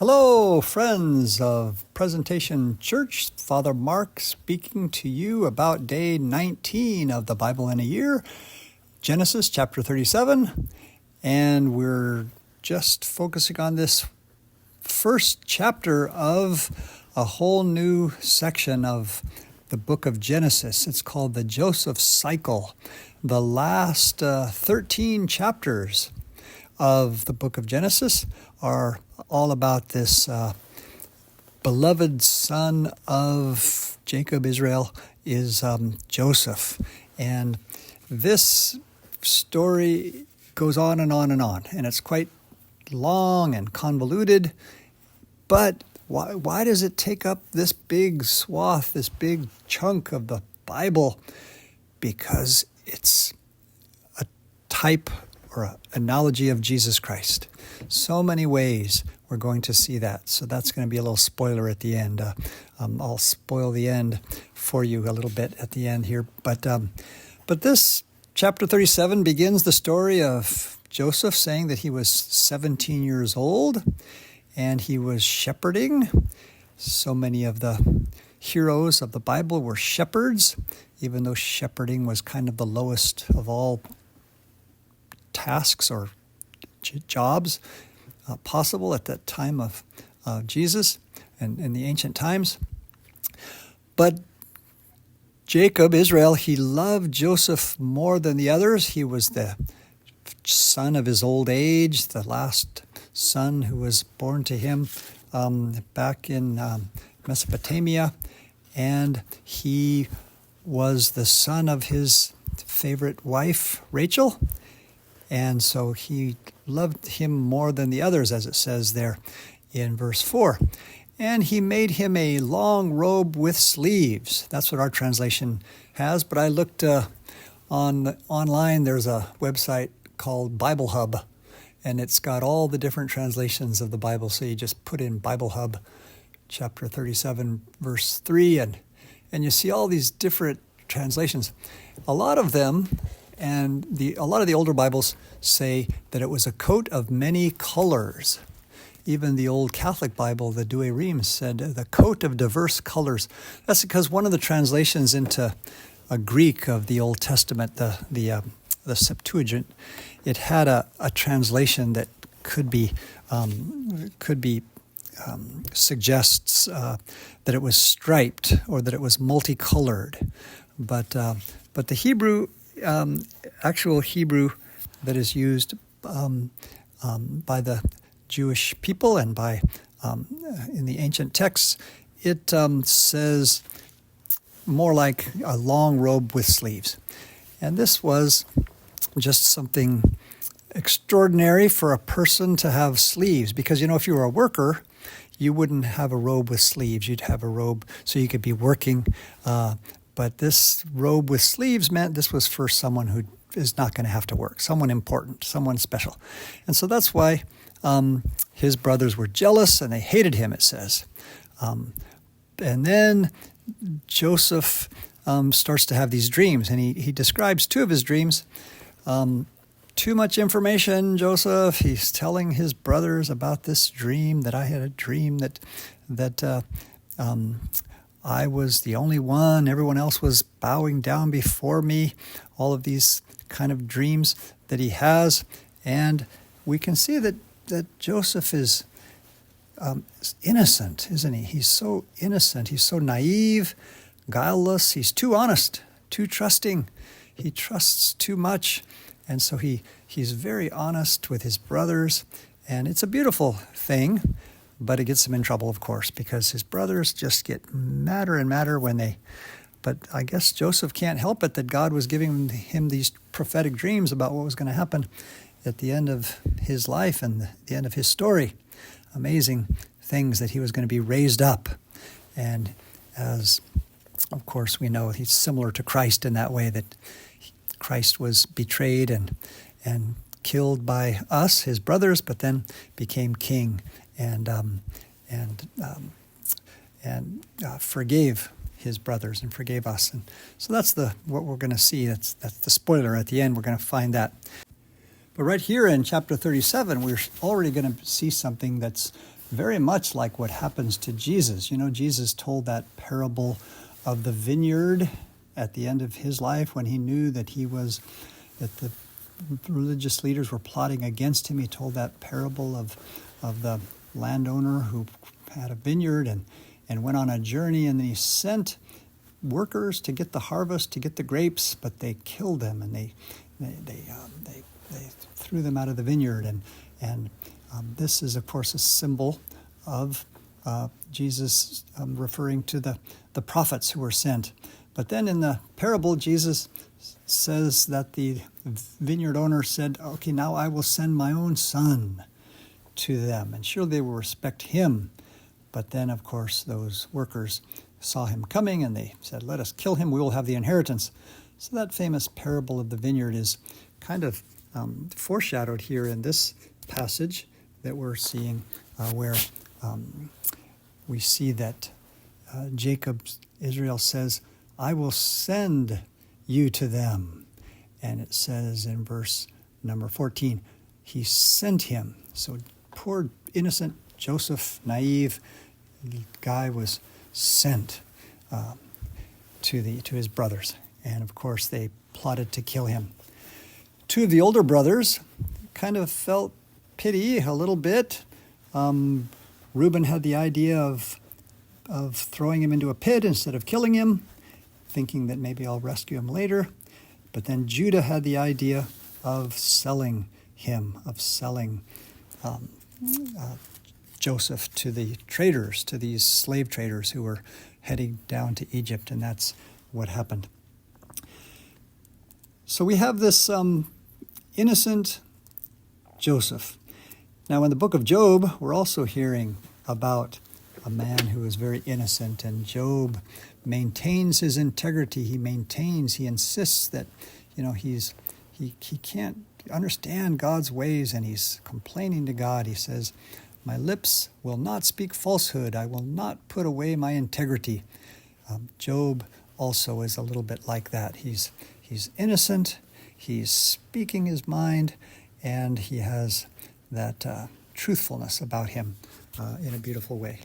Hello, friends of Presentation Church. Father Mark speaking to you about day 19 of the Bible in a Year, Genesis chapter 37. And we're just focusing on this first chapter of a whole new section of the book of Genesis. It's called the Joseph Cycle. The last 13 chapters of the book of Genesis are all about this beloved son of Jacob, Israel, is Joseph. And this story goes on and on and on, and it's quite long and convoluted. But why does it take up this big swath, this big chunk of the Bible? Because it's a type or an analogy of Jesus Christ. So many ways we're going to see that. So that's going to be a little spoiler at the end. I'll spoil the end for you a little bit at the end here. But this chapter 37 begins the story of Joseph saying that he was 17 years old and he was shepherding. So many of the heroes of the Bible were shepherds, even though shepherding was kind of the lowest of all tasks or jobs possible at that time of Jesus and in the ancient times. But Jacob, Israel, he loved Joseph more than the others. He was the son of his old age, the last son who was born to him back in Mesopotamia, and he was the son of his favorite wife, Rachel. And so he loved him more than the others, as it says there in verse 4. And he made him a long robe with sleeves. That's what our translation has. But I looked online. There's a website called Bible Hub, and it's got all the different translations of the Bible. So you just put in Bible Hub, chapter 37, verse 3, and you see all these different translations. A lot of them, and a lot of the older Bibles say that it was a coat of many colors. Even the old Catholic Bible, the Douay Rheims, said the coat of diverse colors. That's because one of the translations into a Greek of the Old Testament, the Septuagint, it had a translation that could be suggests that it was striped or that it was multicolored, but the Hebrew. Actual Hebrew that is used by the Jewish people and by in the ancient texts, it says more like a long robe with sleeves. And this was just something extraordinary for a person to have sleeves, because, if you were a worker, you wouldn't have a robe with sleeves. You'd have a robe so you could be working. But this robe with sleeves meant this was for someone who is not going to have to work, someone important, someone special. And so that's why his brothers were jealous and they hated him, it says. And then Joseph starts to have these dreams, and he describes two of his dreams. Too much information, Joseph. He's telling his brothers about this dream, that I had a dream that I was the only one. Everyone else was bowing down before me. All of these kind of dreams that he has. And we can see that Joseph is innocent, isn't he? He's so innocent. He's so naive, guileless. He's too honest, too trusting. He trusts too much. And so he's very honest with his brothers. And it's a beautiful thing. But it gets him in trouble, of course, because his brothers just get madder and madder but I guess Joseph can't help it that God was giving him these prophetic dreams about what was going to happen at the end of his life and the end of his story. Amazing things that he was going to be raised up. And as, of course, we know, he's similar to Christ in that way, that Christ was betrayed and killed by us, his brothers, but then became king and forgave his brothers and forgave us. And so that's what we're going to see. That's the spoiler at the end. We're going to find that. But right here in chapter 37, we're already going to see something that's very much like what happens to Jesus. You know, Jesus told that parable of the vineyard at the end of his life when he knew that the religious leaders were plotting against him. He told that parable of the landowner who had a vineyard and went on a journey, and then he sent workers to get the harvest, to get the grapes, but they killed them, and they threw them out of the vineyard. And this is, of course, a symbol of Jesus referring to the prophets who were sent. But then in the parable, Jesus says that the vineyard owner said, okay, now I will send my own son to them, and sure, they will respect him. But then, of course, those workers saw him coming, and they said, let us kill him, we will have the inheritance. So that famous parable of the vineyard is kind of foreshadowed here in this passage that we're seeing, where we see that Israel says, I will send you to them. And it says in verse number 14, he sent him. So poor innocent Joseph, naive guy, was sent to his brothers. And of course they plotted to kill him. Two of the older brothers kind of felt pity a little bit. Reuben had the idea of throwing him into a pit instead of killing him, thinking that maybe I'll rescue him later. But then Judah had the idea of selling him, of selling Joseph to the traders, to these slave traders who were heading down to Egypt, and that's what happened. So we have this innocent Joseph. Now in the book of Job, we're also hearing about a man who is very innocent, and Job maintains his integrity. He insists that, he can't understand God's ways, and he's complaining to God. He says, my lips will not speak falsehood. I will not put away my integrity. Job also is a little bit like that. He's innocent. He's speaking his mind, and he has that truthfulness about him in a beautiful way.